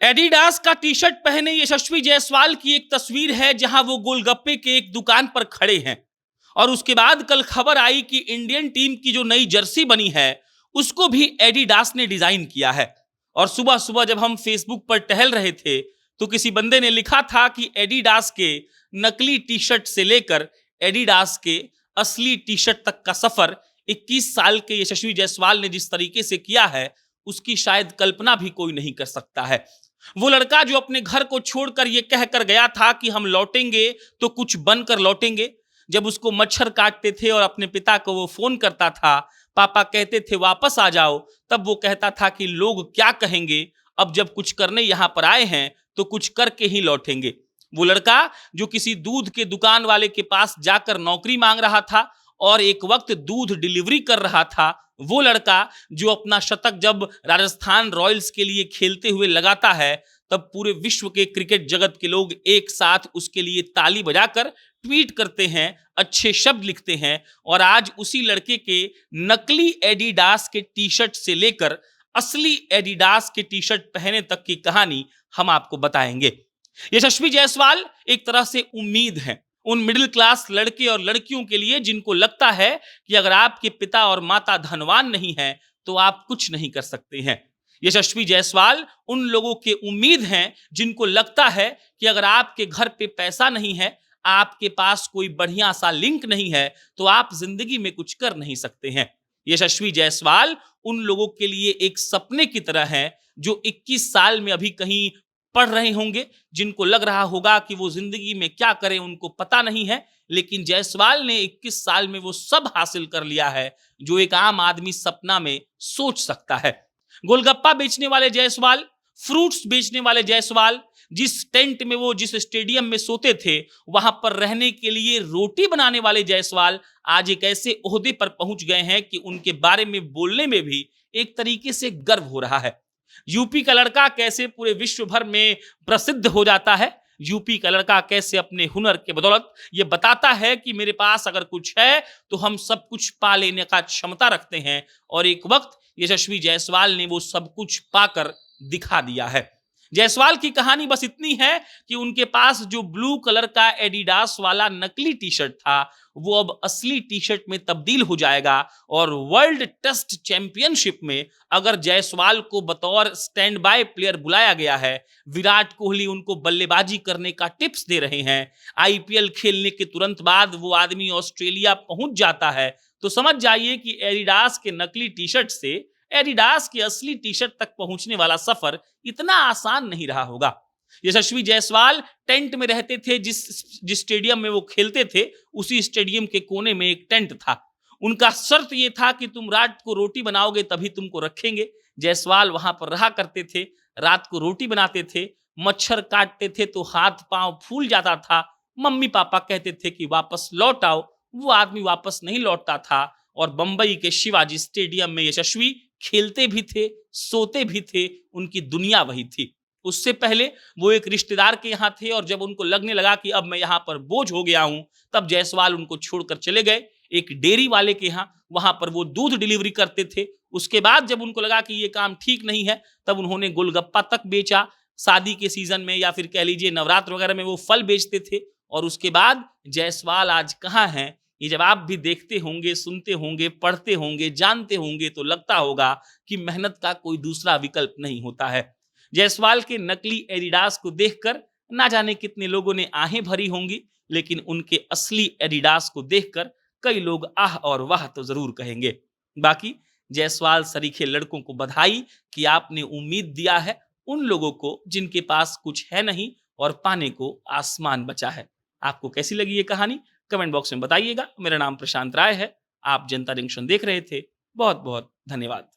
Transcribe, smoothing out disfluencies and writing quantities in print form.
Adidas का T shirt पहने यशस्वी जायसवाल की एक तस्वीर है जहां वो गोलगप्पे के एक दुकान पर खड़े हैं। और उसके बाद कल खबर आई कि इंडियन टीम की जो नई जर्सी बनी है उसको भी एडिडास ने डिजाइन किया है। और सुबह सुबह जब हम फेसबुक पर टहल रहे थे तो किसी बंदे ने लिखा था कि एडिडास के नकली टी शर्ट से लेकर एडिडास के असली टी शर्ट तक का सफर 21 साल के यशस्वी जायसवाल ने जिस तरीके से किया है उसकी शायद कल्पना भी कोई नहीं कर सकता है। वो लड़का जो अपने घर को छोड़कर ये कहकर गया था कि हम लौटेंगे तो कुछ बनकर लौटेंगे। जब उसको मच्छर काटते थे और अपने पिता को वो फोन करता था, पापा कहते थे वापस आ जाओ, तब वो कहता था कि लोग क्या कहेंगे, अब जब कुछ करने यहाँ पर आए हैं तो कुछ करके ही लौटेंगे। वो लड़का जो किसी दूध के दुकान वाले के पास जाकर नौकरी मांग रहा था और एक वक्त दूध डिलीवरी कर रहा था, वो लड़का जो अपना शतक जब राजस्थान रॉयल्स के लिए खेलते हुए लगाता है तब पूरे विश्व के क्रिकेट जगत के लोग एक साथ उसके लिए ताली बजाकर ट्वीट करते हैं, अच्छे शब्द लिखते हैं। और आज उसी लड़के के नकली एडिडास के टी शर्ट से लेकर असली एडिडास के टी शर्ट पहने तक की कहानी हम आपको बताएंगे। यशस्वी जायसवाल एक तरह से उम्मीद है उन मिडिल क्लास लड़के और लड़कियों के लिए जिनको लगता है कि अगर आपके पिता और माता धनवान नहीं है तो आप कुछ नहीं कर सकते हैं। यशस्वी जायसवाल उन लोगों के उम्मीद हैं जिनको लगता है कि अगर आपके घर पे पैसा नहीं है, आपके पास कोई बढ़िया सा लिंक नहीं है, तो आप जिंदगी में कुछ कर नहीं सकते हैं। यशस्वी जायसवाल उन लोगों के लिए एक सपने की तरह है जो 21 साल में अभी कहीं पढ़ रहे होंगे, जिनको लग रहा होगा कि वो जिंदगी में क्या करें उनको पता नहीं है, लेकिन जायसवाल ने 21 साल में वो सब हासिल कर लिया है जो एक आम आदमी सपना में सोच सकता है। गोलगप्पा बेचने वाले जायसवाल, फ्रूट्स बेचने वाले जायसवाल, जिस टेंट में वो जिस स्टेडियम में सोते थे वहां पर रहने के लिए रोटी बनाने वाले जायसवाल आज एक ऐसे ओहदे पर पहुंच गए हैं कि उनके बारे में बोलने में भी एक तरीके से गर्व हो रहा है। यूपी का लड़का कैसे पूरे विश्व भर में प्रसिद्ध हो जाता है, यूपी का लड़का कैसे अपने हुनर के बदौलत ये बताता है कि मेरे पास अगर कुछ है तो हम सब कुछ पा लेने का क्षमता रखते हैं। और एक वक्त यशस्वी जायसवाल ने वो सब कुछ पाकर दिखा दिया है। जायसवाल की कहानी बस इतनी है कि उनके पास जो ब्लू कलर का एडिडास वाला नकली टी शर्ट था वो अब असली टी शर्ट में तब्दील हो जाएगा। और वर्ल्ड टेस्ट चैंपियनशिप में अगर जायसवाल को बतौर स्टैंड बाय प्लेयर बुलाया गया है, विराट कोहली उनको बल्लेबाजी करने का टिप्स दे रहे हैं, आईपीएल खेलने के तुरंत बाद वो आदमी ऑस्ट्रेलिया पहुंच जाता है, तो समझ जाइए कि एडिडास के नकली टी शर्ट से एडिडास के असली टी शर्ट तक पहुंचने वाला सफर इतना आसान नहीं रहा होगा। यशस्वी जायसवाल टेंट में रहते थे, जिस स्टेडियम में वो खेलते थे उसी स्टेडियम के कोने में एक टेंट था। उनका शर्त ये था कि तुम रात को रोटी बनाओगे तभी तुमको रखेंगे। जायसवाल वहां पर रहा करते थे, रात को रोटी बनाते थे, मच्छर काटते थे तो हाथ पांव फूल जाता था। मम्मी पापा कहते थे कि वापस लौट आओ, वो आदमी वापस नहीं लौटता था। और बंबई के शिवाजी स्टेडियम में यशस्वी खेलते भी थे, सोते भी थे, उनकी दुनिया वही थी। उससे पहले वो एक रिश्तेदार के यहाँ थे और जब उनको लगने लगा कि अब मैं यहाँ पर बोझ हो गया हूँ, तब जायसवाल उनको छोड़कर चले गए एक डेयरी वाले के यहाँ। वहां पर वो दूध डिलीवरी करते थे। उसके बाद जब उनको लगा कि ये काम ठीक नहीं है तब उन्होंने गोलगप्पा तक बेचा। शादी के सीजन में या फिर कह लीजिए नवरात्र वगैरह में वो फल बेचते थे। और उसके बाद जायसवाल आज कहाँ हैं, ये जब आप भी देखते होंगे, सुनते होंगे, पढ़ते होंगे, जानते होंगे तो लगता होगा कि मेहनत का कोई दूसरा विकल्प नहीं होता है। जायसवाल के नकली एडिडास को देखकर ना जाने कितने लोगों ने आहें भरी होंगी, लेकिन उनके असली एडिडास को देखकर कई लोग आह और वाह तो जरूर कहेंगे। बाकी जायसवाल सरीखे लड़कों को बधाई कि आपने उम्मीद दिया है उन लोगों को जिनके पास कुछ है नहीं और पाने को आसमान बचा है। आपको कैसी लगी ये कहानी कमेंट बॉक्स में बताइएगा। मेरा नाम प्रशांत राय है, आप जनता जंक्शन देख रहे थे। बहुत बहुत धन्यवाद।